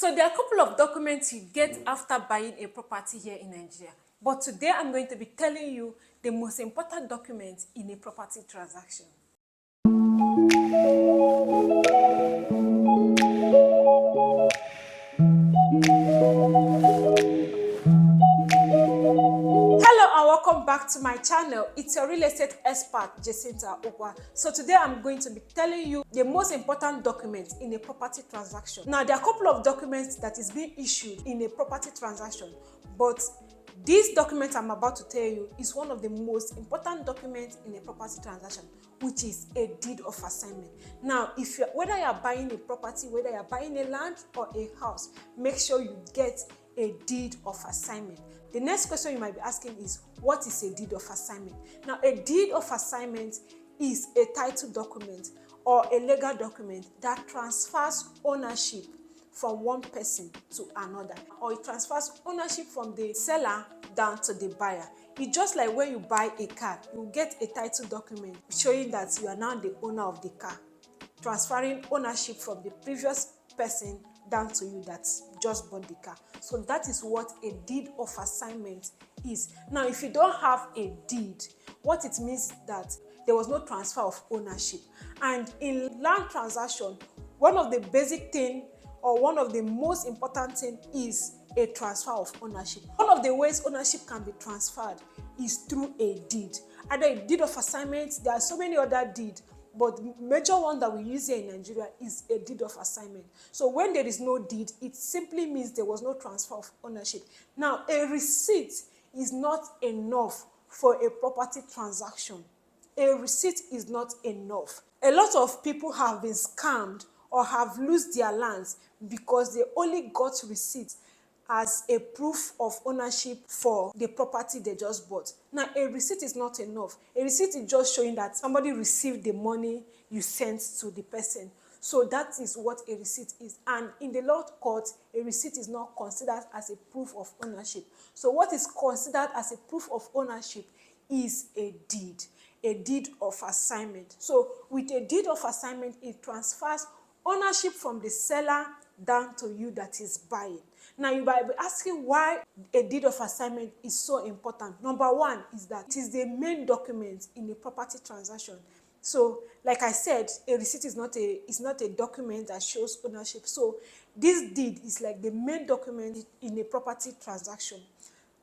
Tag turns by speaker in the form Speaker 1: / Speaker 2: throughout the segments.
Speaker 1: So there are a couple of documents you get after buying a property here in Nigeria. But today I'm going to be telling you the most important documents in a property transaction. Hello and welcome back to my channel. It's your real estate expert, Jacinta Ukwa. So today I'm going to be telling you the most important documents in a property transaction. Now there are a couple of documents that is being issued in a property transaction, but this document I'm about to tell you is one of the most important documents in a property transaction, which is a deed of assignment. Now, whether you are buying a property, whether you are buying a land or a house, make sure you get a deed of assignment. The next question you might be asking is, what is a deed of assignment? Now, a deed of assignment is a title document or a legal document that transfers ownership from one person to another, or it transfers ownership from the seller down to the buyer. It's just like when you buy a car, you get a title document showing that you are now the owner of the car, transferring ownership from the previous person down to you that just bought the car. So that is what a deed of assignment is. Now, if you don't have a deed, what it means is that there was no transfer of ownership. And in land transaction, one of the basic things or one of the most important thing is a transfer of ownership. One of the ways ownership can be transferred is through a deed. Either a deed of assignment, there are so many other deeds, but the major one that we use here in Nigeria is a deed of assignment. So when there is no deed, it simply means there was no transfer of ownership. Now, a receipt is not enough for a property transaction. A receipt is not enough. A lot of people have been scammed or have lost their lands because they only got receipts as a proof of ownership for the property they just bought. Now, a receipt is not enough. A receipt is just showing that somebody received the money you sent to the person. So that is what a receipt is. And in the law court, a receipt is not considered as a proof of ownership. So what is considered as a proof of ownership is a deed of assignment. So with a deed of assignment, it transfers ownership from the seller down to you that is buying. Now, you might be asking why a deed of assignment is so important. Number one is that it is the main document in a property transaction. So, like I said, a receipt is not a document that shows ownership. So, this deed is like the main document in a property transaction.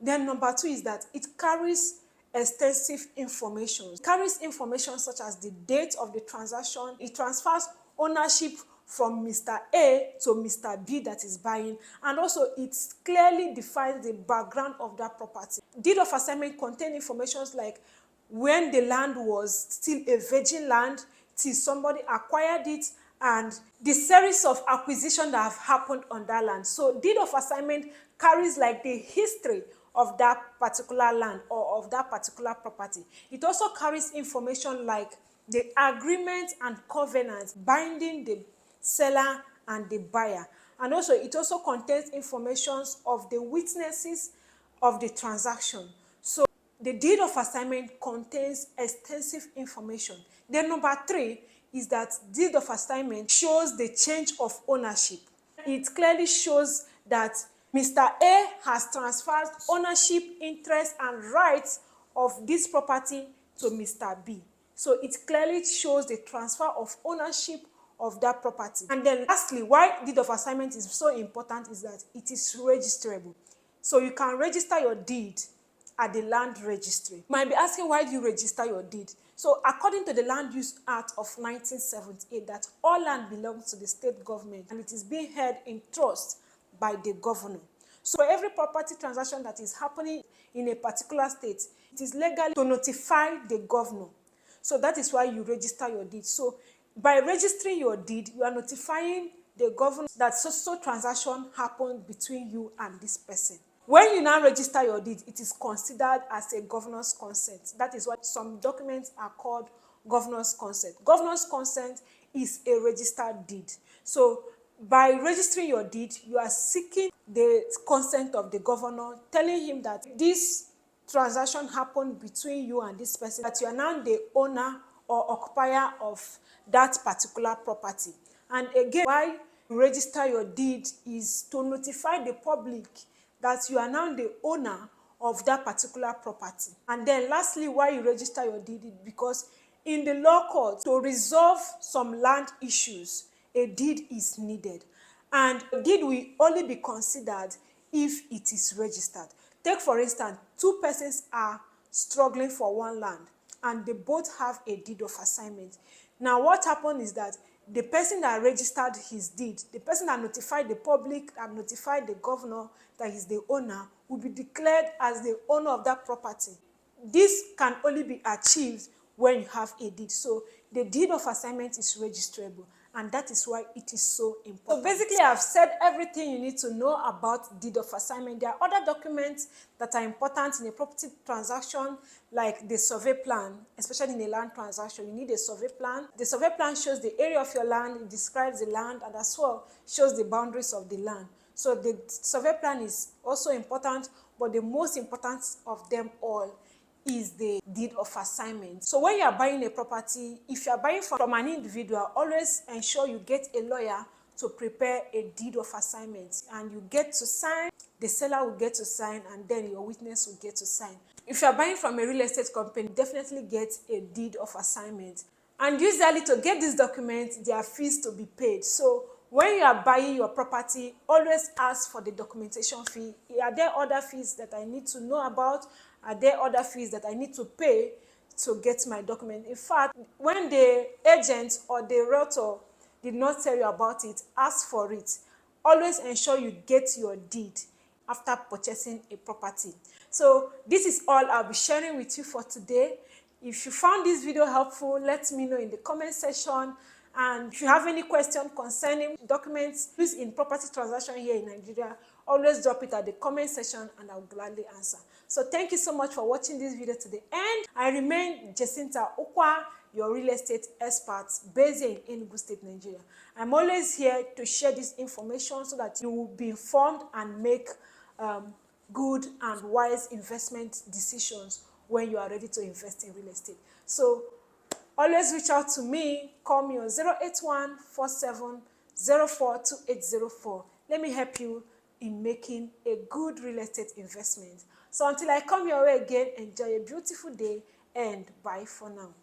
Speaker 1: Then number two is that it carries extensive information. It carries information such as the date of the transaction. It transfers ownership from Mr. A to Mr. B that is buying, and also it clearly defines the background of that property. Deed of assignment contains information like when the land was still a virgin land till somebody acquired it, and the series of acquisitions that have happened on that land. So deed of assignment carries like the history of that particular land or of that particular property. It also carries information like the agreement and covenants binding the seller and the buyer. And also it also contains information of the witnesses of the transaction. So the deed of assignment contains extensive information. Then number three is that deed of assignment shows the change of ownership. It clearly shows that Mr. A has transferred ownership, interest, and rights of this property to Mr. B. So it clearly shows the transfer of ownership of that property. And then lastly, why deed of assignment is so important is that it is registrable. So you can register your deed at the land registry. You might be asking, why do you register your deed? So according to the Land Use Act of 1978, that all land belongs to the state government and it is being held in trust by the governor. So for every property transaction that is happening in a particular state, it is legal to notify the governor. So that is why you register your deed. So by registering your deed, you are notifying the governor that so transaction happened between you and this person. When you now register your deed, it is considered as a governor's consent. That is why some documents are called governor's consent. Governor's consent is a registered deed. So by registering your deed, you are seeking the consent of the governor, telling him that this transaction happened between you and this person, that you are now the owner or occupier of that particular property. And again, why register your deed is to notify the public that you are now the owner of that particular property. And then lastly, why you register your deed is because in the law court, to resolve some land issues, a deed is needed. And a deed will only be considered if it is registered. Take for instance, two persons are struggling for one land and they both have a deed of assignment. Now what happened is that the person that registered his deed, the person that notified the public and notified the governor that he's the owner, will be declared as the owner of that property. This can only be achieved when you have a deed. So the deed of assignment is registrable, and that is why it is so important. So basically, I've said everything you need to know about deed of assignment. There are other documents that are important in a property transaction, like the survey plan, especially in a land transaction. You need a survey plan. The survey plan shows the area of your land, it describes the land, and as well shows the boundaries of the land. So the survey plan is also important, but the most important of them all is the deed of assignment. So when you are buying a property, if you are buying from an individual, always ensure you get a lawyer to prepare a deed of assignment, and you get to sign, the seller will get to sign, and then your witness will get to sign. If you are buying from a real estate company, definitely get a deed of assignment. And usually to get these documents, there are fees to be paid. So when you are buying your property, always ask for the documentation fee. Are there other fees that I need to know about? Are there other fees that I need to pay to get my document? In fact, when the agent or the realtor did not tell you about it, ask for it. Always ensure you get your deed after purchasing a property. So this is all I'll be sharing with you for today. If you found this video helpful, let me know in the comment section. And if you have any question concerning documents used in property transaction here in Nigeria, always drop it at the comment section and I'll gladly answer. So thank you so much for watching this video to the end. I remain Jacinta Ukwa, your real estate expert based in Enugu State, Nigeria. I'm always here to share this information so that you will be informed and make good and wise investment decisions when you are ready to invest in real estate. So always reach out to me. Call me on 081-4704-2804. Let me help you in making a good real estate investment. So until I come your way again, enjoy a beautiful day and bye for now.